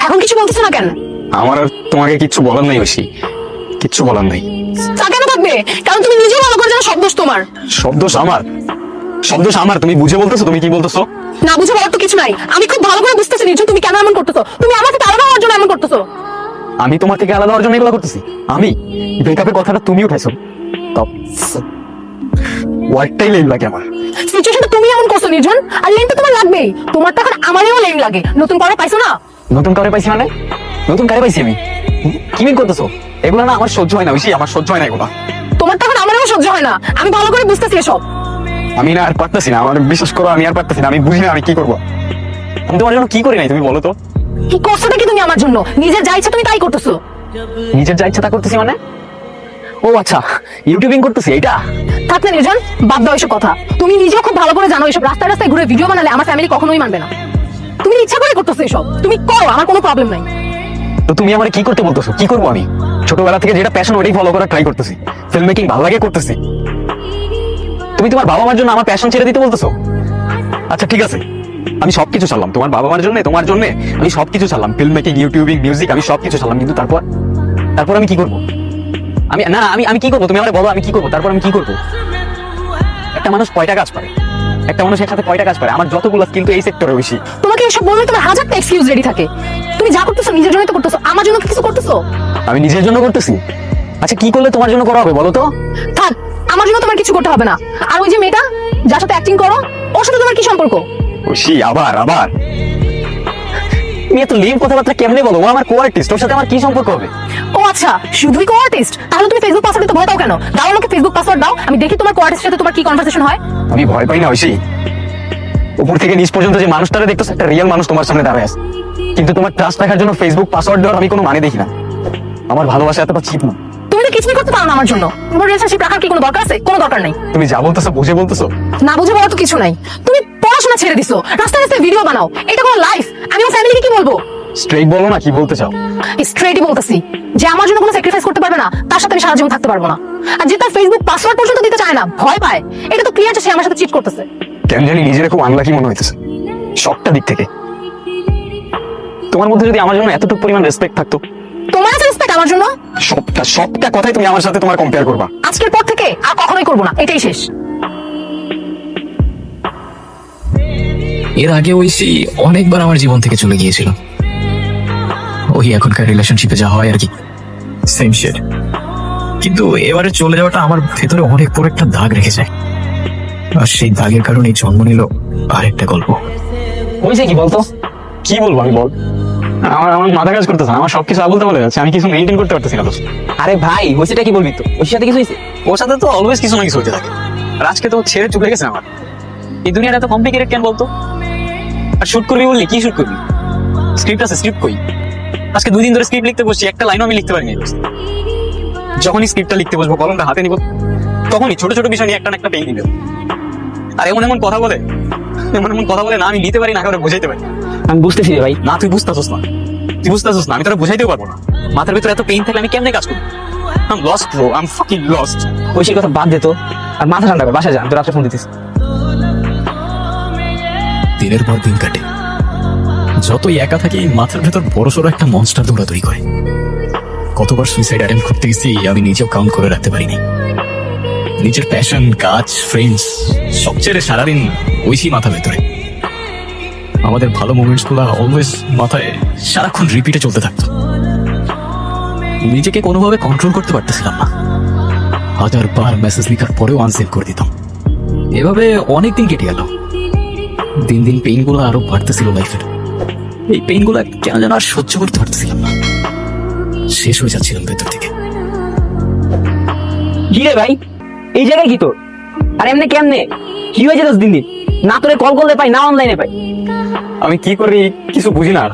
এখন কিছু বলতেছো না কেন? আমার আর তোমাকে কিচ্ছু বলার নাই ঐশী, কিচ্ছু বলার নাই। তা কেন থাকবে? কারণ তুমি নিজেও ভালো করে জানো সব দোষ তোমার। সব দোষ আমার? সব দোষ আমার? তুমি বুঝে বলতেছো? তুমি কি বলতেছো? না বুঝে বলার তো কিছু নাই। আমি খুব ভালো করে বুঝতেছি নির্জন তুমি কেন এমন করতেছো। তুমি আমার থেকে আলাদা হওয়ার জন্য এমন করতেছো। আমি তোমার থেকে আলাদা হওয়ার জন্য এগুলো করতেছি? আমি ব্রেকআপের কথাটা তুমি উঠাইছো, ওয়ার্ডটাই লেম লাগে আমার। সিচুয়েশনটা তুমি এমন করছো নির্জন, আর লেম তো তোমার লাগবেই। তোমার তো এখন আমারও লেম লাগে। নতুন করে পাইছো না? নতুন কারে পাইছি মানে? নতুন কারে পাইছি আমি? কি মিন করতেছো? এগুলো না আমার সহ্য হয় না ঐশী, আমার সহ্য হয় না এগুলো। তোমার তো এখন আমারও সহ্য হয় না। আমি ভালো করে বুঝতেছি এসব। আমি না আর পারতেছি না, আমার বিশ্বাস করো, আমি আর পারতেছি না। আমি বুঝি না আমি কি করবো। আমি তোমার জন্য কি করি নাই তুমি বলো তো? কি করছোটা কি তুমি আমার জন্য? নিজের যা ইচ্ছা তুমি তাই করতেছো। নিজের যা ইচ্ছা তা করতেছি মানে? ও আচ্ছা, ইউটিউবিং করতেছি এইটা? থাক না নির্জন, বাদ দাও এসব কথা। তুমি নিজেও খুব ভালো করে জানো এসব রাস্তায় রাস্তায় ঘুরে ভিডিও বানালে আমার ফ্যামিলি কখনোই মানবে না। তুমি ইচ্ছা করে করতেছো এসব, তুমি করো, আমার কোনো প্রবলেম নাই। তো তুমি আমার কি করতে বলতেছো? কি করবো আমি? ছোটবেলা থেকে যেটা প্যাশন ওটাই ফলো করার ট্রাই করতেছি, ফিল্ম মেকিং ভালো লাগে করতেছি। তুমি তোমার বাবা মার জন্য আমার প্যাশন ছেড়ে দিতে বলতেছো? আচ্ছা ঠিক আছে, আমি সবকিছু ছাড়লাম তোমার বাবা মার জন্য, তোমার জন্য আমি সবকিছু ছাড়লাম, ফিল্ম মেকিং, ইউটিউবিং, মিউজিক, আমি সবকিছু ছাড়লাম। কিন্তু তারপর তারপর আমি কি করবো? আমি না আমি কি করবো? তুমি আমাকে বলো আমি কি করবো? তারপর আমি কি করবো? একটা মানুষ কয়টা কাজ পারে? একটা মানুষ একসাথে কয়টা কাজ পারে? আমার যতগুলো স্কিল তো এই সেক্টরে বেশি। তোমাকে এসব বললে তোমার হাজারটা এক্সকিউজ রেডি থাকে। তুমি যা করতেছো নিজের জন্যই তো করতেছো, আমার জন্য কি কিছু করতেছো? আমি নিজের জন্য করতেছি। আচ্ছা কি করলে তোমার জন্য করা হবে বলো তো? থাক, আমার জন্য তোমার কিছু করতে হবে না। আর ওই যে মেয়েটা যার সাথে অ্যাক্টিং করো, ওর সাথে তোমার কি সম্পর্ক? ঐশী আবার আবার তুমি এত লিম কথাবার্তা কেমনে বলো? ও আমার কো আর্টিস্ট, ওর সাথে আমার কি সম্পর্ক হবে? ও আচ্ছা, শুধুই কো আর্টিস্ট? তাহলে তুমি ফেসবুক পাসওয়ার্ড দিতে ভয় পাও কেন? দাও আমাকে ফেসবুক পাসওয়ার্ড দাও, আমি দেখি তোমার কো আর্টিস্টের সাথে তোমার কি কনভারসেশন হয়। আমি ভয় পাই না ঐশী। উপর থেকে নিচ পর্যন্ত যে মানুষটারে দেখতেছো, একটা রিয়েল মানুষ তোমার সামনে দাঁড়ায় আছে। কিন্তু তোমার ট্রাস্ট রাখার জন্য ফেসবুক পাসওয়ার্ড দেওয়ার আমি কোনো মানে দেখি না। আমার ভালোবাসা এতটা চিপ না। তুমি তো কিছুই করতে পারো না আমার জন্য। তোমার রিলেশনশিপ রাখার কি কোনো দরকার আছে? কোনো দরকার নাই। তুমি যা বলতেছো বুঝে বলতেছো? না বুঝে বলা তো কিছু নাই। তুমি পড়াশোনা ছেড়ে দিছো, রাস্তায় রাস্তায় ভিডিও বানাও, এটা কোনো লাইফ? আমি আমার ফ্যামিলিকে কি বলবো? স্ট্রেট বলো না, কি বলতে চাও? স্ট্রেটই বলতেছি যে আমার জন্য কোনো স্যাক্রিফাইস করতে পারবে না, তার সাথে আমি সারা জীবন থাকতে পারবো না। আর যে তার ফেসবুক পাসওয়ার্ড পর্যন্ত দিতে চায় না, ভয় পায়, এটা তো ক্লিয়ার যে সে আমার সাথে চিট করতেছে। কেন জানি নিজের খুব আনলাকি মনে হইতেছে সবটা দিক থেকে। তোমার মধ্যে যদি আমার জন্য এতটুকু পরিমাণ রেসপেক্ট থাকতো। তোমার আছে রেসপেক্ট আমার জন্য? সবটা সবটা কথাই তুমি আমার সাথে তোমার কম্পেয়ার করবা। আজকের পর থেকে আর কখনোই করবো না, এটাই শেষ। এর আগে ঐশী অনেকবার আমার জীবন থেকে চলে গিয়েছিল। ওই এখনকার রিলেশনশিপে যা হয় আর কি, সেম শেড। কিন্তু এবারে চলে যাওয়াটা আমার ভেতরে অনেক বড় একটা দাগ রেখে যায়। আর সেই দাগের কারণে জন্ম নিল আরেকটা গল্প। হয়েছে কি বলতো? কি বলবো আমি বল? আমার আমার মাথা কাজ করতেছে না, আমার সবকিছু আবুলতা বলে যাচ্ছে, আমি কিছু মেনটেন করতে পারতেছি না। আরে ভাই হয়েছেটা কি বলবি? তো ওর সাথে কিছু হয়েছে? ওর সাথে তো অলওয়েজ কিছু না কিছু হতে থাকে। আর আজকে তো ছেড়ে চলে গেছে আমার। এই দুনিয়াটা এত কমপ্লিকেটেড কেন বলতো? আর শুট করবি বললি, কি শুট করবি? স্ক্রিপ্ট আছে, স্ক্রিপ্ট কই? আজকে 2 দিন ধরে স্ক্রিপ্ট লিখতে বসছি, একটা লাইনও আমি লিখতে পারিনি। যখনই স্ক্রিপ্টটা লিখতে বসবো, কলমটা হাতে নিব, তখনই ছোট ছোট বিষয় নিয়ে একটা না একটা পেন দিবে। আর এমন এমন কথা বলে, এমন এমন কথা বলে না আমি নিতে পারি না, একেবারে বোঝাইতে পারি। আমি বুঝতেছি রে ভাই। না তুই বুঝতেছিস না, তুই বুঝতেছিস না, আমি তোরা বোঝাইতেও পারবো না। মাথার ভিতরে এত পেইন থাকলে আমি কেমনে কাজ করবো? I'm lost bro, I'm fucking lost. ঐশীর কথা বাদ দে তো, আর মাথা ঠান্ডা কর, বাসায় যা, আমি তো রাত্রে ফোন দিতেছি। দিনের পর দিন কাটে, যতই একা থাকি মাথার ভেতর বড়সড় একটা মনস্টার দৌড়াদৌড়ি করে। কতবার সুইসাইড অ্যাটেম্প করতে গেছি আমি নিজেও কাউন্ট করে রাখতে পারিনি। নিজের প্যাশন, কাজ, ফ্রেন্ডস সব ছেড়ে সারাদিন ঐশী মাথা ভেতরে। আমাদের ভালো মোমেন্টস গুলো অলওয়েজ মাথায় সারাক্ষণ রিপিটে চলতে থাকতো। নিজেকে কোনোভাবে কন্ট্রোল করতে পারতেছিলাম না। 1000বার মেসেজ লেখার পরেও আনসেভ করে দিতাম। এভাবে অনেকদিন কেটে গেল। দিন দিন পেইন গুলো আরো বাড়তেছিল লাইফের। এই পেইন গুলো কেন যেন আর সহ্য করতে পারতেছিলাম না, শেষ হয়ে যাচ্ছিলাম ভেতর থেকে। কি রে ভাই, এই জায়গায় কি তোর? আর এমনি কেমনে কি হয়েছে দোষ? দিন দিন না তোরে কল করলে পাই, না অনলাইনে পাই। আমি কি করি কিছু বুঝি না। আর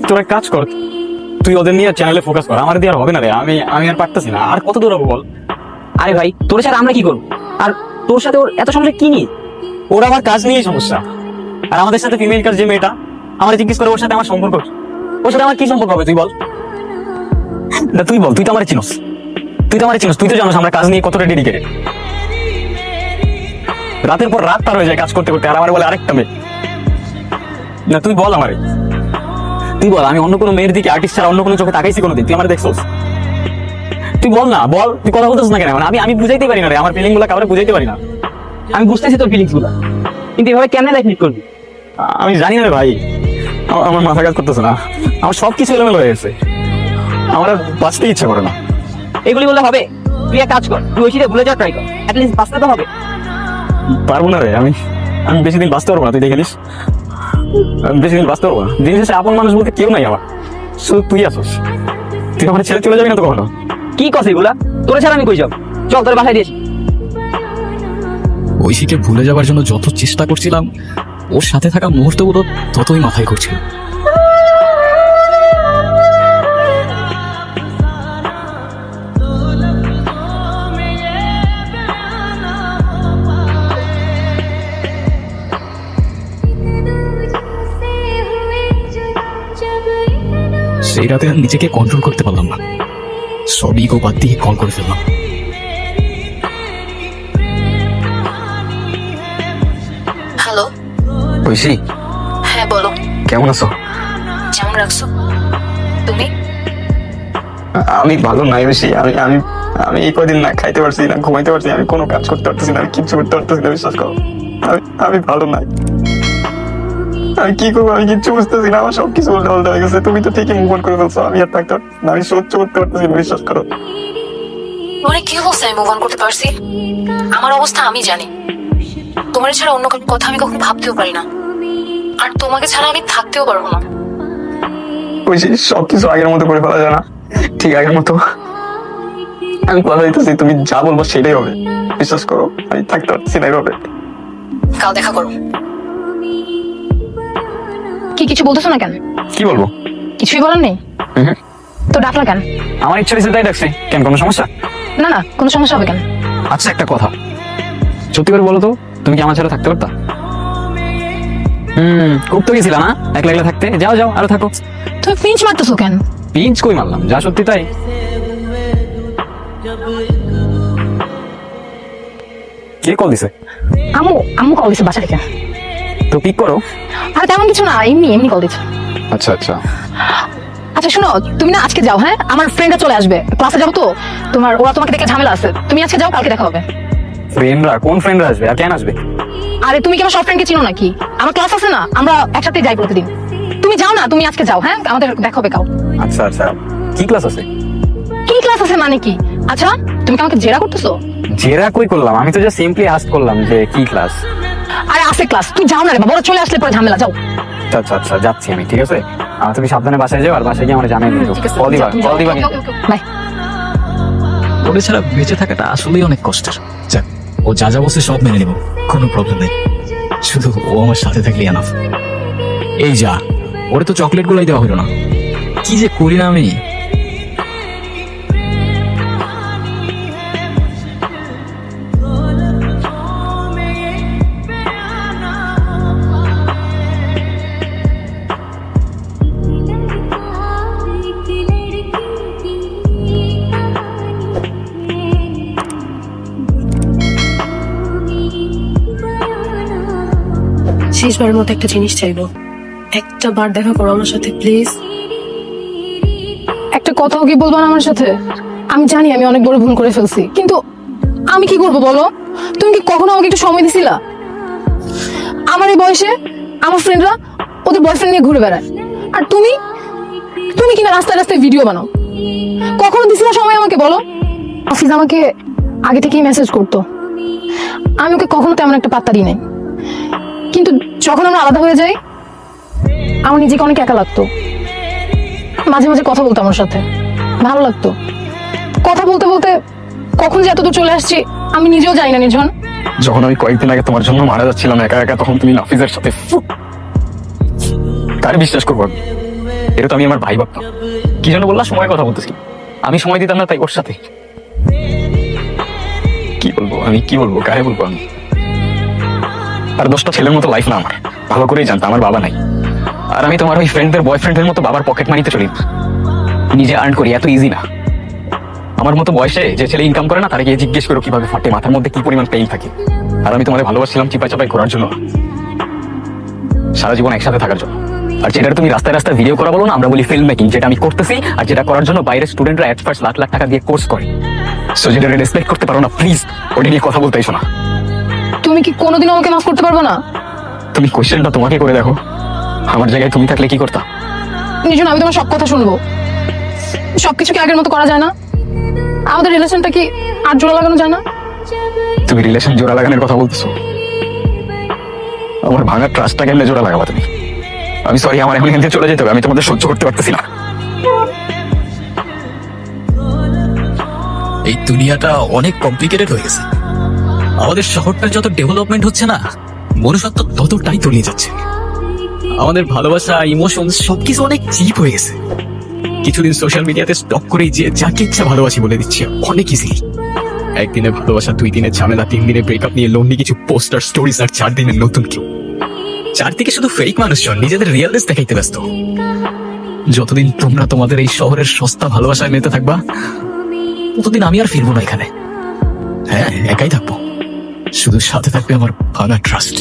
তোর এক কাজ কর, তুই ওদের নিয়ে চ্যানেলে ফোকাস কর, আমার দিয়ে আর হবে না রে। আমি আমি আর পারতেছি না। আর কত দূর হবো বল? আরে ভাই তোর সাথে আমরা কি করবো? আর তোর সাথে ওর এত সমস্যা কি নিয়ে? ওর আমার কাজ নিয়েই সমস্যা। আর আমাদের সাথে ফিমেল কাজ যে মেয়েটা আমার জিজ্ঞেস করে ওর সাথে আমার সম্পর্ক, ওর সাথে আমার কি সম্পর্ক হবে তুই বল না? তুই বল, তুই তো আমার চিনোস, তুই তো আমার চিনোস, তুই তো জানোস আমরা কাজ নিয়ে কতটা ডেডিকেটেড। রাতের পর রাত পার হয়ে যায় কাজ করতে করতে, আর আমার বলে আরেকটা মেয়ে। না তুই বল আমারে, তুই বল, আমি অন্য কোনো মেয়ের দিকে আর্টিস্ট ছাড়া অন্য কোনো চোখে তাকাইছি কোনোদিন? তুই আমার দেখছোস? তুই বল না, বল, তুই কথা বলতেছ না কেন? মানে আমি বুঝাইতে পারি না রে, আমার ফিলিং গুলো কাউকে বুঝাইতে পারি না। আমি বুঝতেছি তোর ফিলিংস গুলো, কিন্তু এভাবে কেমনে লাইফ লিড করবি? আমি জানি না রে ভাই, আমার মাথা কাজ করতেছে না, আমার সবকিছু এলোমেলো হয়ে গেছে, আমার আর বাঁচতে ইচ্ছা করে না। এগুলি বললে হবে? তুই এক কাজ কর, তুই ঐশীরে ভুলে যাওয়ার ট্রাই কর, অ্যাটলিস্ট বাঁচতে তো হবে। পারবো না রে, আমি বেশি দিন বাঁচতে পারবো না, তুই দেখে নিস। আমি বেশি দিন বাঁচতে পারবো না। দিন শেষে আপন মানুষ বলতে কেউ নাই আমার, শুধু তুই আসোস। তুই আমার ছেড়ে চলে যাবি না তো কখনো? কি কথা এগুলা? তোরে ছাড়া আমি কই যাব? চল তোর বাসায় দিয়েছি। ঐশীকে ভুলে যাওয়ার জন্য যত চেষ্টা করছিলাম, ওর সাথে থাকা মুহূর্তগুলো ততই মাথায় ঘুরছিল। সেই রাতে আর নিজেকে কন্ট্রোল করতে পারলাম না, সব ইগো বাদ দিয়ে কল করে ফেললাম। হ্যালো। ঐশী, হ্যাঁ বলো। কেমন আছো? কেমন রাখছো তুমি? আমি ভালো নাই বেশি। আমি আমি আমি এই কদিন না খাইতে পারছি না, ঘুমাইতে পারছি, আমি কোনো কাজ করতে পারতেছি না, আমি কিচ্ছু করতে পারতেছি না, বিশ্বাস করো। আমি ভালো নাই, আমি কি করবো আমি কিচ্ছু বুঝতেছি না, আমার সবকিছু উল্টা পাল্টা হয়ে গেছে। তুমি তো ঠিকই মুভ অন করে ফেলছো, আমি আর থাকতে পারছি না, আমি সহ্য করতে পারতেছি না, বিশ্বাস করো। অনেক কি অবস্থা আমি মুভ অন করতে পারছি? আমার অবস্থা আমি জানি। তোমার ছাড়া অন্য কারোর কথা আমি কখনো ভাবতেও পারি না, আর তোমাকে ছাড়া আমি থাকতেও পারবো না। ওই যে সবকিছু আগের মতো করে ফেলা যায় না, ঠিক আগের মতো। আমি কথা দিতেছি, তুমি যা বলবো সেটাই হবে, বিশ্বাস করো। আমি থাকতে পারছি না এইভাবে। কাল দেখা করো। কি কিছু বলতেছো না কেন? কি বলবো? কিছুই বলার নেই তো ডাকলা কেন? আমার ইচ্ছা হয়েছে তাই ডাকছি। কেন, কোনো সমস্যা? না না, কোনো সমস্যা হবে কেন? আচ্ছা একটা কথা, সত্যি করে বলো তো, তুমি কি আমার ছাড়া থাকতে পারতা? খুব তো গেছিলা না একলা একলা থাকতে? যাও যাও, আরো থাকো। তুমি পিঞ্চ মারতেছো কেন? পিঞ্চ কই মারলাম, যা সত্যি তাই। কে কল দিছে? আম্মু আম্মু কল দিছে বাসা থেকে। তো পিক করো। আর তেমন কিছু না, এমনি এমনি কল দিচ্ছে। আচ্ছা আচ্ছা। আচ্ছা শোনো, তুমি না আজকে যাও, হ্যাঁ আমার ফ্রেন্ডরা চলে আসবে, ক্লাসে যাবো তো, ওরা তোমাকে দেখে ঝামেলা আছে, তুমি আজকে যাও, কালকে দেখা হবে। ফ্রেন্ডরা? কোন ফ্রেন্ডরা আসবে আর কেন আসবে? আরে তুমি কি আমার সব ফ্রেন্ডকে চিনো নাকি? আমার ক্লাস আছে না, আমরা একসাথে যাই প্রতিদিন। তুমি যাও না, তুমি আজকে যাও, হ্যাঁ আমাদের দেখা হবে কাল। আচ্ছা আচ্ছা, কি ক্লাস আছে? কি ক্লাস আছে মানে কি? আচ্ছা তুমি কি আমাকে জেরা করতেছো? জেরা কই করলাম, আমি তো জাস্ট সিম্পলি আস্ক করলাম যে কি ক্লাস। আরে আছে ক্লাস, তুই যাও না রে বাবা, ওরা চলে আসলে পরে ঝামেলা, যাও। আচ্ছা আচ্ছা, যাচ্ছি আমি, ঠিক আছে। তুমি সাবধানে বাসায় যাও, আর বাসায় গিয়ে আমার জানাই দিও। কল দিবা, কল দিবা কিন্তু। বাই। ওরে ছাড়া বেঁচে থাকাটা আসলেই অনেক কষ্টের। যাক, ও যা যা বলছে সব মেনে নেব, কোনো প্রবলেম নেই, শুধু ও আমার সাথে থাকলেই এনাফ। এই যা, ওরে তো চকলেট গুলাই দেওয়া হলো না, কি যে করি না আমি। শেষবারের মতো একটা জিনিস চাইবো, একটা বার দেখা করো আমার সাথে প্লিজ। একটা কথাও কি বলবো না আমার সাথে? আমি জানি আমি অনেক বড় ভুল করে ফেলছি, কিন্তু আমি কি করবো বলো? তুমি কি কখনো আমাকে একটু সময় দিছিলা? আমার এই বয়সে আমার ফ্রেন্ডরা ওদের বয়ফ্রেন্ড নিয়ে ঘুরে বেড়ায়, আর তুমি তুমি কিনা রাস্তায় রাস্তায় ভিডিও বানাও। কখনো দিছিলা সময় আমাকে বলো? অফিস আমাকে আগে থেকেই মেসেজ করতো, আমি ওকে কখনো তেমন একটা পাত্তা দিই নাই, কিন্তু যখন আমরা আলাদা হয়ে যাই আমার নিজেকে অনেক একা লাগতো। মাঝে মাঝে কথা বলতো আমার সাথে, ভালো লাগতো। কথা বলতে বলতে কখন যে এতদূর চলে আসছি আমি নিজেও জানি না নির্জন। যখন আমি কয়েকদিন আগে তোমার জন্য মারা যাচ্ছিলাম একা একা, তখন তুমি নাফিজের সাথে কারে বিশ্বাস করবো আমি? এটা তো আমি আমার ভাই ভাবতাম। কি যেন বললা, সময় কথা বলতেছি, আমি সময় দিতাম না তাই ওর সাথে। কি বলবো আমি, কি বলবো, কারে বলবো আমি? আর 10টা ছেলের মতো লাইফ না আমার, ভালো করেই জানতাম আমার বাবা নাই। আর আমি তোমার ওই ফ্রেন্ডদের বয়ফ্রেন্ডের মতো বাবার পকেট মানিতে চলি না, নিজে আর্ন করি, এত ইজি না। আমার মতো বয়সে যে ছেলে ইনকাম করে না, তারা গিয়ে জিজ্ঞেস করো কিভাবে ফাটে, মাথার মধ্যে কি পরিমাণ পেইন থাকে। আর আমি তোমাদের ভালোবাসছিলাম চিপাই চাপাই করার জন্য, সারা জীবন একসাথে থাকার জন্য। আর যেটা তুমি রাস্তায় রাস্তায় ভিডিও করা বলো না, আমরা বলি ফিল্ম মেকিং, যেটা আমি করতেছি আর যেটা করার জন্য বাইরের স্টুডেন্টরা এট ফার্স্ট লাখ লাখ টাকা দিয়ে কোর্স করে। সো যেটা রেসপেক্ট করতে পারো না, প্লিজ ওটা নিয়ে কথা বলতে এসো না। তুমি কি কোনোদিন আমাকে মাফ করতে পারবে না? তুমি কোশ্চেনটা তোমাকে করে দেখো, আমার জায়গায় তুমি থাকলে কি করতা? নিজন, আমি তোমার সব কথা শুনবো। সবকিছু কি আগের মতো করা যায় না? আমাদের রিলেশনটা কি আর জোড়া লাগানো যায় না? তুমি রিলেশন জোড়া লাগানোর কথা বলতেছো? আমার ভাঙা ট্রাস্টটা কেমনে জোড়া লাগাবা তুমি? আমি সরি, আমার এখন এখান থেকে চলে যেতে হবে, আমি তোমাদের সহ্য করতে পারতেছি না। এই দুনিয়াটা অনেক কমপ্লিকেটেড হয়ে গেছে। আমাদের শহরটা যত ডেভেলপমেন্ট হচ্ছে না, মনুষ্যত্ব ততটাই তলিয়ে যাচ্ছে। আমাদের ভালোবাসা, ইমোশন সবকিছু অনেক চিপ হয়ে গেছে। কিছুদিন সোশ্যাল মিডিয়াতে স্টক করেই যে যাকে ইচ্ছা ভালোবাসি বলে দিচ্ছে অনেক ইজিলি। একদিনে ভালোবাসা, 2 দিনের ঝামেলা, 3 দিনে ব্রেকআপ নিয়ে লোনলি কিছু পোস্টার স্টোরিজ, আর 4 দিনের নতুন কেউ। চারদিকে শুধু ফেক মানুষজন নিজেদের রিয়েল দেশ দেখাইতে ব্যস্ত। যতদিন তোমরা তোমাদের এই শহরের সস্তা ভালোবাসায় মেতে থাকবা, ততদিন আমি আর ফিরবো না এখানে। হ্যাঁ, একাই থাকবো, শুধু সাথে থাকবে আমার ভাঙা ট্রাস্ট।